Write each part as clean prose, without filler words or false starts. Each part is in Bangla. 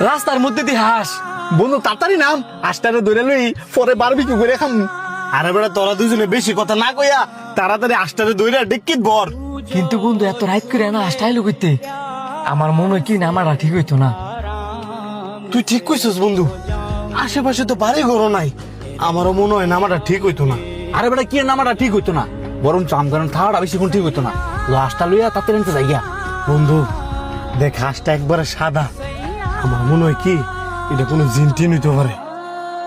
রাস্তার মধ্যে দিয়ে হাস। বন্ধু তাড়াতাড়ি নাম, হাঁসটারে ধরে লই, পরে বারবিকিউ করে খাম। আরে বেটা তোরা দুজনে বেশি কথা না কইয়া তাড়াতাড়ি হাঁসটারে ধরে ডিক্কিত ভর। কিন্তু বন্ধু এত রাইট করে না হাসটাইলো করতে, আমার মনে হয় কি নামাটা ঠিক হইতো না। তুই ঠিক কইছিস বন্ধু, আশেপাশে তো বাড়ি ঘর নাই, আমারও মনে হয় নামাটা ঠিক হইতো না। আরে বেটা কি নামাটা ঠিক হইতো না, বরং চামকারণ থাকাটা বেশিক্ষণ ঠিক হইতো না। লাশটা লইয়া তাতে আনতে যাইয়া। বন্ধু দেখ হাঁসটা একবারে সাদা, আমার মনে হয় কি এটা কোনো জিনটিন হইতে পারে।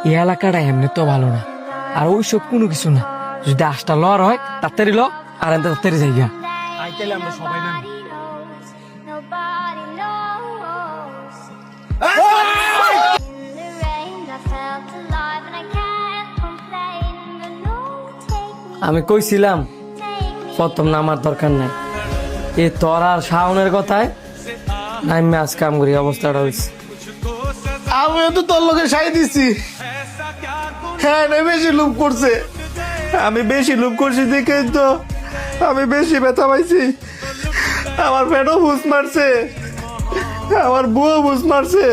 এই এলাকাটা এমনি তো ভালো না, আর ওইসব কোনো কিছু না। যদি হাসটা লর হয় তাড়াতাড়ি ল, আর এনতে তাড়াতাড়ি যাইয়া। আইতাইলে আমরা সবাই নামি। Nobody knows the rain. I felt alive and I can't complain. But no, take me, আমি কইছিলাম take me. প্রথম নামার দরকার নাই, এই তোর আর শাওনের কথায় নাইমে আজ কাম করি অবস্থাটা হয়েছে। আমিও তো তোর লোকে সাই দিছি। হ্যাঁ না বেশি লুপ করছে, আমি বেশি লুপ করছি দেখে তো আমি বেশি ব্যথা পাইছি। আমার পেটও বুঝ মারছে, আমার বুয়ো বুঝ মারছে,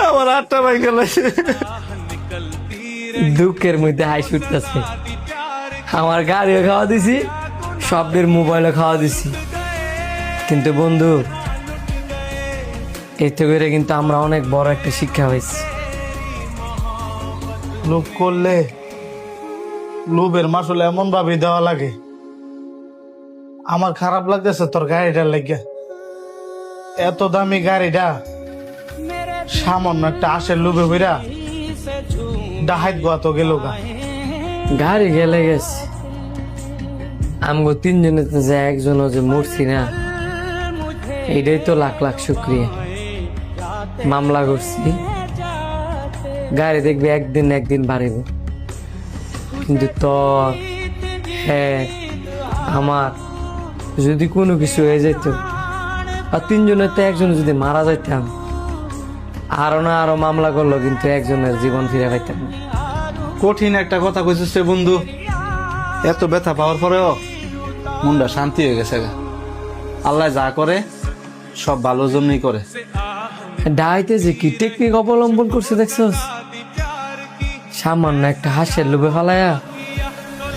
আমার আটটা ভাই গেলাছে। দুঃখের মধ্যে হাই ছুটতেছে। আমার গাড়িও খাওয়া দিছি, সবের মোবাইলও খাওয়া দিছি, কিন্তু বন্ধু এতে করে কিন্তু আমরা অনেক বড় একটা শিক্ষা পাইছি। লোভ করলে লোভের মাসলে এমন ভাবে দেওয়া লাগে। আমার খারাপ লাগতেছে তোর গাড়িটার লাগিয়া, এত দামি গাড়িটা সামান্য একটা আশের লোভে হইরা ডাহাইত গোয়া তো গেল গা। গাড়ি গেলে গেছে, আমগো তিনজনে যে একজনও যে মরছি না, এইটাই তো লাখ লাখ শুক্রিয়া। মামলা করছি, গাড়ি দেখবে একদিন একদিন বাড়িব, কিন্তু তোর হ্যাঁ আমার যদি কোনো কিছু হয়ে যেত, আর তিনজনের তো একজন যদি মারা যাইতাম, আরো না আরো মামলা করলো, কিন্তু একজনের জীবন ফিরে পাইতাম না। কঠিন একটা কথা কইছিস রে বন্ধু, এত ব্যথা পাওয়ার পরেও মনটা শান্তি হয়ে গেছে। আল্লাহ যা করে সব ভালোর জন্যই করে। ডাইতে যে কি টেকনিক অবলম্বন করছে দেখছস, সামান্য একটা হাসির লোভে ফালায়া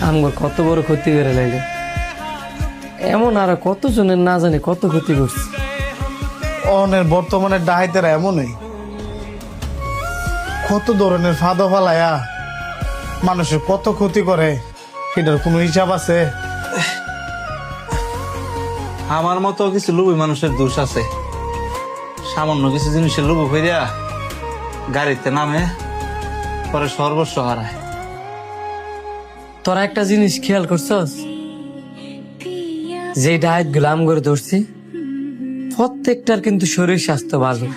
আমগর কত বড় ক্ষতি করে লাগে। এমন আরো কতজনের না জানি কত ক্ষতি করছে। অনের বর্তমানে ডাহাইতেরা এমনই, কত ধরনের ফাঁদো ফালায়া মানুষের কত ক্ষতি করে, এটার কোনো হিসাব আছে? আমার মতো কিছু লোভী মানুষের দোষ আছে, সামান্য কিছু জিনিসের লোভ হইয়া গাড়িতে নামে পরে সর্বস্ব হারায়। তোরা একটা জিনিস খেয়াল করছস, যে ডায়েট গুলো আম করে ধরছি প্রত্যেকটার কিন্তু শরীর স্বাস্থ্য ভালো।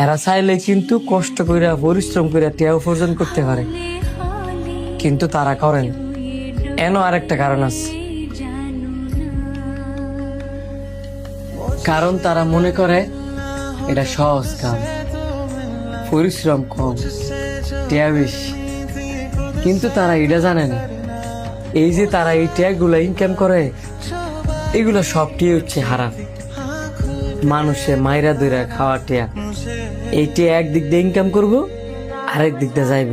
এরা চাইলে কিন্তু কষ্ট কইরা পরিশ্রম কইরা টিয়া উপার্জন করতে পারে, কিন্তু তারা করেন। এন আরেকটা কারণ আছে, কারণ তারা মনে করে এটা সহজ কাম, পরিশ্রম কম, টিয়া বেশি। কিন্তু তারা এটা জানে না, এই যে তারা এই ট্যাগুলো ইনকাম করে, এগুলো সবটি হচ্ছে হারাম। মানুষে মাইরা দইরা খাওয়া টিয়া, এই টিয়া একদিক দিয়ে ইনকাম করবো, আরেক দিক দিয়ে যাইব।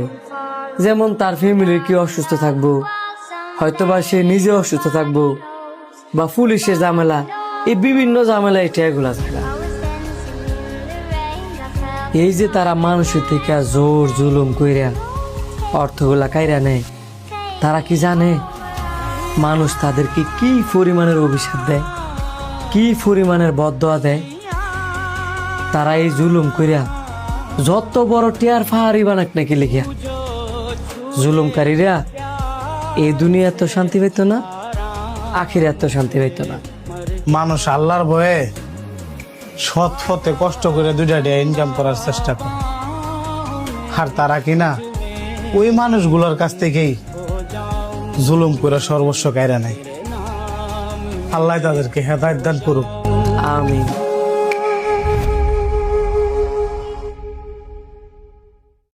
যেমন তার ফ্যামিলির কি অসুস্থ থাকবো, হয়তোবা সে নিজে অসুস্থ থাকবো, বা পুলিশের ঝামেলা, এই বিভিন্ন ঝামেলা এই টিয়াগুলা থাকা। এই যে তারা মানুষের থেকে জোর জুলুম কইরা অর্থগুলা কাইরা নেয়, তারা কি জানে মানুষ তাদেরকে কি পরিমাণের অভিশাপ দেয়, কি পরিমাণের বদদোয়া দেয়? তারা এই জুলুম কইরা যত বড় টিয়ার ফাহারি বানাক নাকি লিখিয়া, জুলুমকারীরা এই দুনিয়া তো শান্তি পাইতো না, আখিরাত তো শান্তি পাইতো না। মানুষ আল্লাহর ভয়ে সৎ পথে কষ্ট করে দুইটা ইনকাম করার চেষ্টা করে, আর তারা কিনা ওই মানুষগুলোর কাছ থেকেই জুলুম করে সর্বস্ব কায়রা নেয়। আল্লাহ তাদেরকে হেদায়েত দান করুক। আমিন।